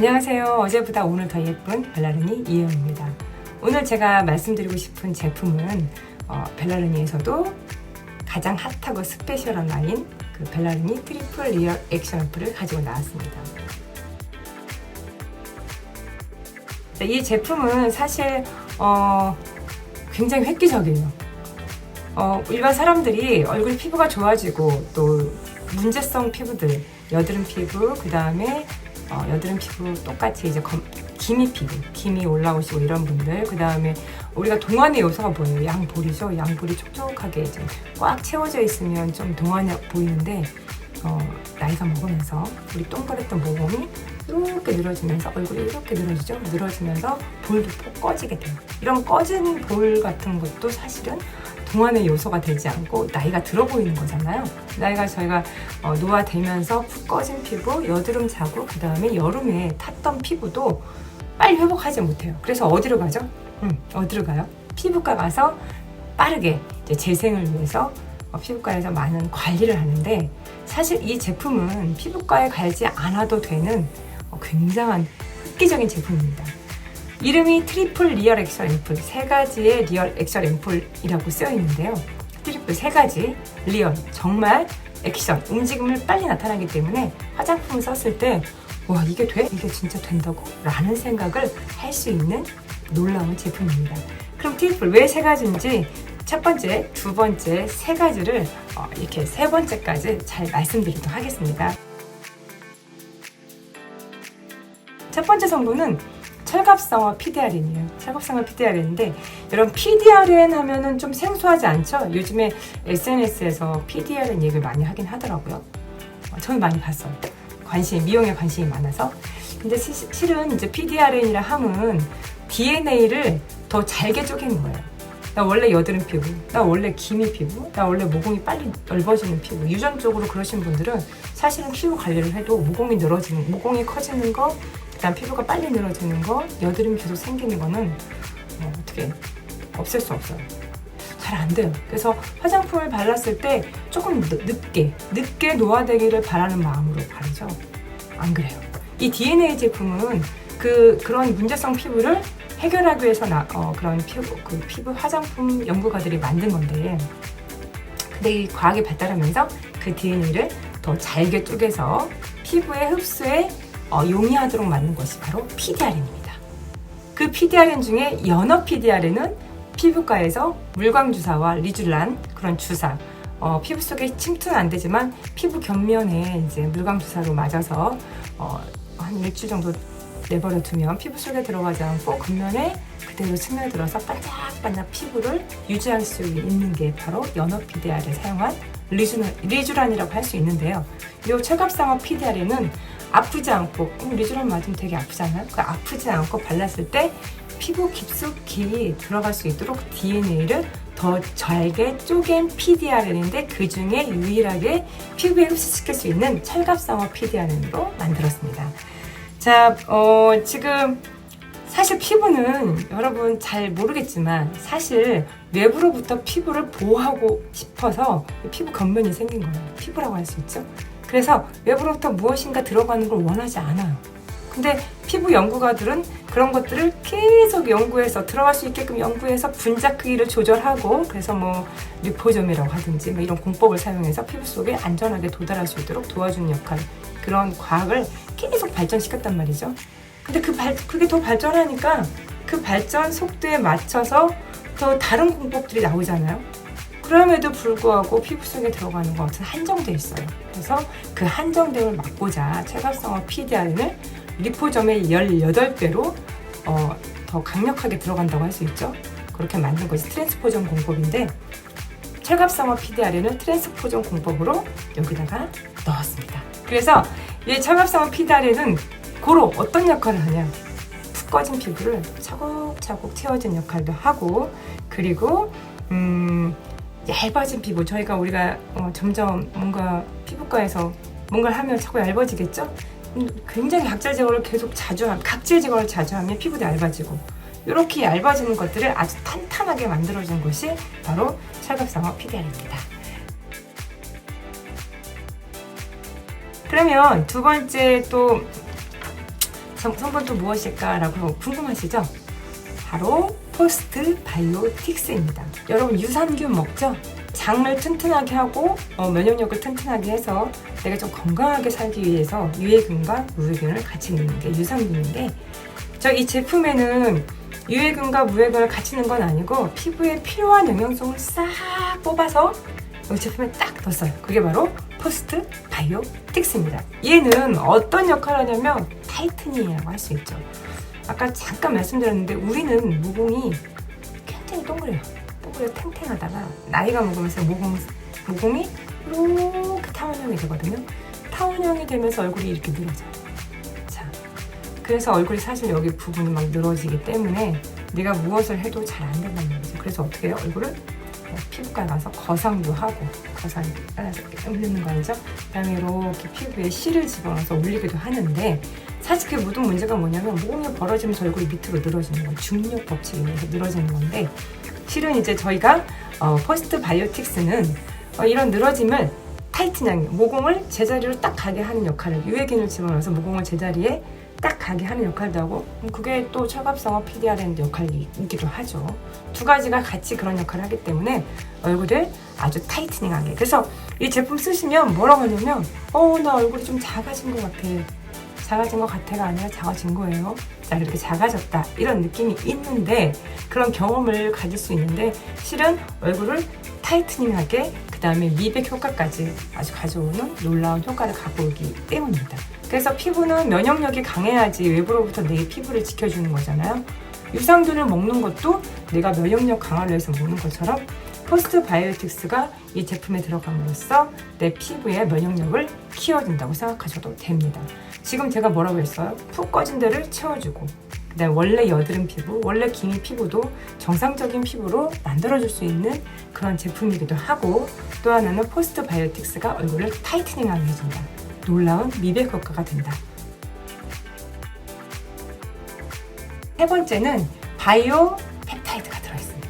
안녕하세요. 어제보다 오늘 더 예쁜 벨라르니 이혜영입니다. 오늘 제가 말씀드리고 싶은 제품은 벨라르니에서도 가장 핫하고 스페셜한 라인 그 벨라르니 트리플 리얼 액션 앰플을 가지고 나왔습니다. 이 제품은 사실 굉장히 획기적이에요. 일반 사람들이 얼굴 피부가 좋아지고 또 문제성 피부들, 여드름 피부, 그 다음에 여드름 피부 똑같이 이제 기미 피부, 기미 올라오시고 이런 분들, 그 다음에 우리가 동안의 요소가 뭐예요? 양볼이죠. 양볼이 촉촉하게 좀 꽉 채워져 있으면 좀 동안해 보이는데 나이가 먹으면서 우리 동그랬던 모공이 이렇게 늘어지면서 얼굴이 이렇게 늘어지죠. 늘어지면서 볼도 푹 꺼지게 돼요. 이런 꺼진 볼 같은 것도 사실은 동안의 요소가 되지 않고 나이가 들어 보이는 거잖아요. 나이가 저희가 노화되면서 푹 꺼진 피부, 여드름 자국, 그 다음에 여름에 탔던 피부도 빨리 회복하지 못해요. 그래서 어디로 가죠? 어디로 가요? 피부과 가서 빠르게 이제 재생을 위해서 피부과에서 많은 관리를 하는데, 사실 이 제품은 피부과에 가지 않아도 되는 굉장한 획기적인 제품입니다. 이름이 트리플 리얼 액션 앰플, 세 가지의 리얼 액션 앰플이라고 쓰여 있는데요. 트리플 세 가지, 리얼, 정말 액션, 움직임을 빨리 나타나기 때문에 화장품을 썼을 때 와, 이게 돼? 이게 진짜 된다고? 라는 생각을 할 수 있는 놀라운 제품입니다. 그럼 트리플 왜 세 가지인지 첫 번째, 두 번째, 세 가지를 이렇게 세 번째까지 잘 말씀드리도록 하겠습니다. 첫 번째 성분은 철갑성화 PDRN이에요. 철갑성화 PDRN인데, 여러분 PDRN 하면은 좀 생소하지 않죠? 요즘에 SNS에서 PDRN 얘기를 많이 하긴 하더라고요. 저는 많이 봤어요. 미용에 관심이 많아서. 근데 실은 이제 PDRN이라 함은 DNA를 더 잘게 쪼갠 거예요. 나 원래 여드름 피부, 나 원래 기미 피부, 나 원래 모공이 빨리 넓어지는 피부. 유전적으로 그러신 분들은 사실은 피부 관리를 해도 모공이 늘어지는, 모공이 커지는 거, 그다음 피부가 빨리 늘어지는 거, 여드름이 계속 생기는 거는 어떻게 없앨 수 없어요. 잘 안 돼요. 그래서 화장품을 발랐을 때 조금 늦게 노화되기를 바라는 마음으로 바르죠. 안 그래요. 이 DNA 제품은 그런 문제성 피부를 해결하기 위해서 그런 피부 화장품 연구가들이 만든 건데, 근데 이 과학이 발달하면서 그 DNA를 더 잘게 쪼개서 피부의 흡수에 용이하도록 만든 것이 바로 PDRN입니다. 그 PDRN 중에 연어 PDRN은 피부과에서 물광주사와 리쥬란 그런 주사, 피부 속에 침투는 안 되지만 피부 겉면에 이제 물광주사로 맞아서 한 일주일 정도 내버려 두면 피부 속에 들어가지 않고 겉면에 그대로 스며들어서 반짝반짝 피부를 유지할 수 있는 게 바로 연어 PDR을 사용한 리쥬란이라고 할 수 있는데요. 이 철갑성화 PDR은 아프지 않고, 리쥬란 맞으면 되게 아프잖아요. 그 아프지 않고 발랐을 때 피부 깊숙이 들어갈 수 있도록 DNA를 더 잘게 쪼갠 PDRN인데, 그 중에 유일하게 피부에 흡수시킬 수 있는 철갑성화 PDRN으로 만들었습니다. 자, 지금 사실 피부는 여러분 잘 모르겠지만 사실 외부로부터 피부를 보호하고 싶어서 피부 겉면이 생긴 거예요. 피부라고 할 수 있죠. 그래서 외부로부터 무엇인가 들어가는 걸 원하지 않아요. 근데 피부 연구가들은 그런 것들을 계속 연구해서 들어갈 수 있게끔 연구해서 분자 크기를 조절하고, 그래서 리포점이라고 하든지 이런 공법을 사용해서 피부 속에 안전하게 도달할 수 있도록 도와주는 역할, 그런 과학을 계속 발전시켰단 말이죠. 근데 그게 더 발전하니까 그 발전 속도에 맞춰서 더 다른 공법들이 나오잖아요. 그럼에도 불구하고 피부 속에 들어가는 것은 한정돼 있어요. 그래서 그 한정됨을 막고자 철갑성화 PDRN을 리포점의 18배로 더 강력하게 들어간다고 할 수 있죠. 그렇게 만든 것이 트랜스포전 공법인데, 철갑성화 PDRN을 트랜스포전 공법으로 여기다가 넣었습니다. 그래서 이 철갑성화 PDRN은 고로 어떤 역할을 하냐, 푹 꺼진 피부를 차곡차곡 채워준 역할도 하고, 그리고 얇아진 피부, 우리가 점점 뭔가 피부과에서 뭔가를 하면 자꾸 얇아지겠죠? 굉장히 각질 제거를 자주 하면 피부도 얇아지고, 이렇게 얇아지는 것들을 아주 탄탄하게 만들어준 것이 바로 철갑성화 PDR입니다. 그러면 두 번째 또 성분 또 무엇일까라고 궁금하시죠? 바로 포스트바이오틱스입니다. 여러분 유산균 먹죠? 장을 튼튼하게 하고 면역력을 튼튼하게 해서 내가 좀 건강하게 살기 위해서 유해균과 무해균을 같이 넣는 게 유산균인데, 이 제품에는 유해균과 무해균을 같이 넣은 건 아니고 피부에 필요한 영양성을 싹 뽑아서 이 제품에 딱 넣었어요. 그게 바로 포스트바이오틱스입니다. 얘는 어떤 역할을 하냐면 타이트닝이라고 할 수 있죠. 아까 잠깐 말씀드렸는데 우리는 모공이 굉장히 동그래요. 탱탱하다가 나이가 먹으면서 모공이 이렇게 타원형이 되거든요. 타원형이 되면서 얼굴이 이렇게 늘어져요. 자, 그래서 얼굴이 사실 여기 부분이 막 늘어지기 때문에 내가 무엇을 해도 잘 안 된다는 거죠. 그래서 어떻게 해요? 얼굴을 피부과 가서 거상도 하고, 거상 따라서 이렇게 올리는 거 아니죠? 그다음에 이렇게 피부에 실을 집어넣어서 올리기도 하는데, 사실 그게 모든 문제가 뭐냐면 모공이 벌어지면서 얼굴이 밑으로 늘어지는 거예요. 중력 법칙에 의해서 늘어지는 건데, 실은 이제 저희가 포스트바이오틱스는 이런 늘어짐을 타이트닝, 모공을 제자리로 딱 가게 하는 역할을, 유해균을 집어넣어서 모공을 제자리에 딱 가게 하는 역할도 하고, 그게 또 철갑성어 PDRN 역할이기도 하죠. 두 가지가 같이 그런 역할을 하기 때문에 얼굴을 아주 타이트닝하게. 그래서 이 제품 쓰시면 뭐라고 하냐면 나 얼굴이 좀 작아진 것 같아. 작아진 것 같아가 아니라 작아진 거예요. 자, 이렇게 작아졌다 이런 느낌이 있는데, 그런 경험을 가질 수 있는데, 실은 얼굴을 타이트닝하게, 그 다음에 미백 효과까지 아주 가져오는 놀라운 효과를 갖고 오기 때문입니다. 그래서 피부는 면역력이 강해야지 외부로부터 내 피부를 지켜주는 거잖아요. 유산균을 먹는 것도 내가 면역력 강화를 위해서 먹는 것처럼 포스트바이오틱스가 이 제품에 들어감으로써 내 피부의 면역력을 키워준다고 생각하셔도 됩니다. 지금 제가 뭐라고 했어요? 푹 꺼진 데를 채워주고, 그다음에 원래 여드름 피부, 원래 기미 피부도 정상적인 피부로 만들어줄 수 있는 그런 제품이기도 하고, 또 하나는 포스트바이오틱스가 얼굴을 타이트닝하게 해준다. 놀라운 미백 효과가 된다. 세 번째는 바이오 펩타이드가 들어있습니다.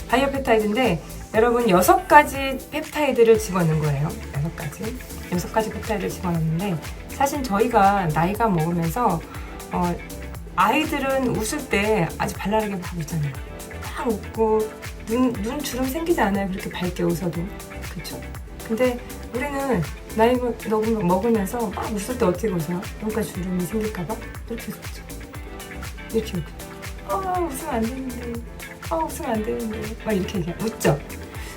바이오 펩타이드인데 여러분 6가지 펩타이드를 집어넣은 거예요. 6가지 펩타이드를 집어넣는데, 사실 저희가 나이가 먹으면서 아이들은 웃을 때 아주 발랄하게 막 웃잖아요. 막 웃고 눈 주름 생기지 않아요. 그렇게 밝게 웃어도. 그렇죠? 근데 우리는 나이 먹으면서 막 웃을 때 어떻게 웃어요? 뭔가 주름이 생길까봐 이렇게 웃죠. 이렇게 웃으면 안 되는데, 웃으면 안 되는데, 막 이렇게 웃죠.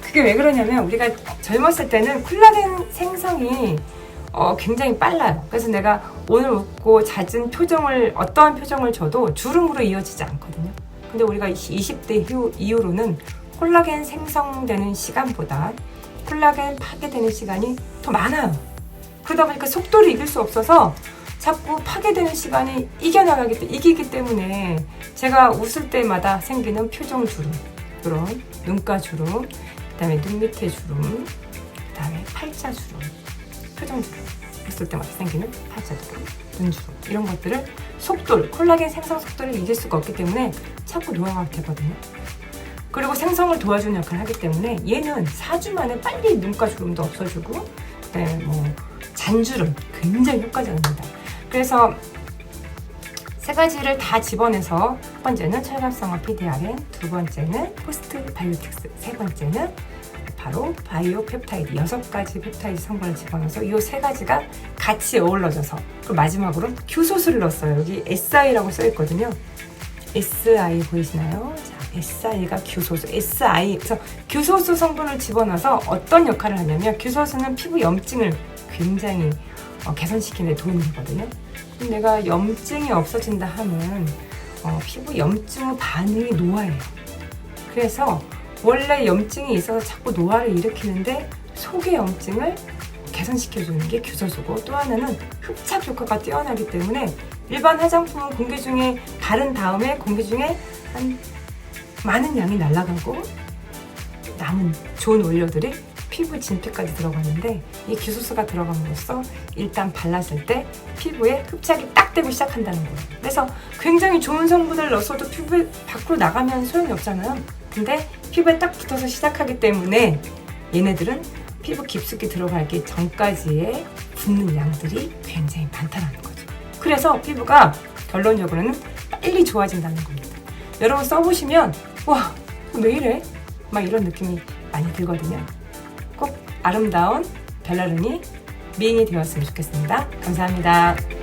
그게 왜 그러냐면 우리가 젊었을 때는 콜라겐 생성이 굉장히 빨라요. 그래서 내가 오늘 웃고 잦은 표정을, 어떠한 표정을 줘도 주름으로 이어지지 않거든요. 근데 우리가 20대 이후로는 콜라겐 생성되는 시간보다 콜라겐 파괴되는 시간이 더 많아요. 그러다 보니까 속도를 이길 수 없어서 자꾸 파괴되는 시간이 이기기 때문에 제가 웃을 때마다 생기는 표정 주름, 그런 눈가 주름, 그 다음에 눈 밑에 주름, 그 다음에 팔자 주름, 표정 주름, 웃을 때마다 생기는 팔자 주름, 눈 주름, 이런 것들을 콜라겐 생성 속도를 이길 수가 없기 때문에 자꾸 노화가 되거든요. 그리고 생성을 도와주는 역할을 하기 때문에 얘는 4주 만에 빨리 눈가 주름도 없어지고, 그다음에 잔주름 굉장히 효과적입니다. 그래서 세 가지를 다 집어내서, 첫 번째는 철갑성어 PDRN, 두 번째는 포스트바이오틱스, 세 번째는 바로 바이오 펩타이드, 6가지 펩타이드 성분을 집어넣어서 이 세 가지가 같이 어우러져서, 그리고 마지막으로 규소수를 넣었어요. 여기 SI라고 써있거든요. SI 보이시나요? 자, SI가 규소수, SI. 그래서 규소수 성분을 집어넣어서 어떤 역할을 하냐면, 규소수는 피부 염증을 굉장히 개선시키는 데 도움이 되거든요. 내가 염증이 없어진다 하면 피부 염증 반응이 노화예요. 그래서 원래 염증이 있어서 자꾸 노화를 일으키는데 속의 염증을 개선시켜주는 게 규소수고, 또 하나는 흡착 효과가 뛰어나기 때문에 일반 화장품은 공기 중에 바른 다음에 공기 중에 한 많은 양이 날아가고 남은 좋은 원료들이 피부 진피까지 들어가는데, 이 규소수가 들어감으로써 일단 발랐을 때 피부에 흡착이 딱 되고 시작한다는 거예요. 그래서 굉장히 좋은 성분을 넣어서도 피부 밖으로 나가면 소용이 없잖아요. 근데 피부에 딱 붙어서 시작하기 때문에 얘네들은 피부 깊숙이 들어가기 전까지의 붙는 양들이 굉장히 많다는 거죠. 그래서 피부가 결론적으로는 빨리 좋아진다는 겁니다. 여러분 써보시면 와, 왜 이래? 막 이런 느낌이 많이 들거든요. 꼭 아름다운 벨라룬이 미인이 되었으면 좋겠습니다. 감사합니다.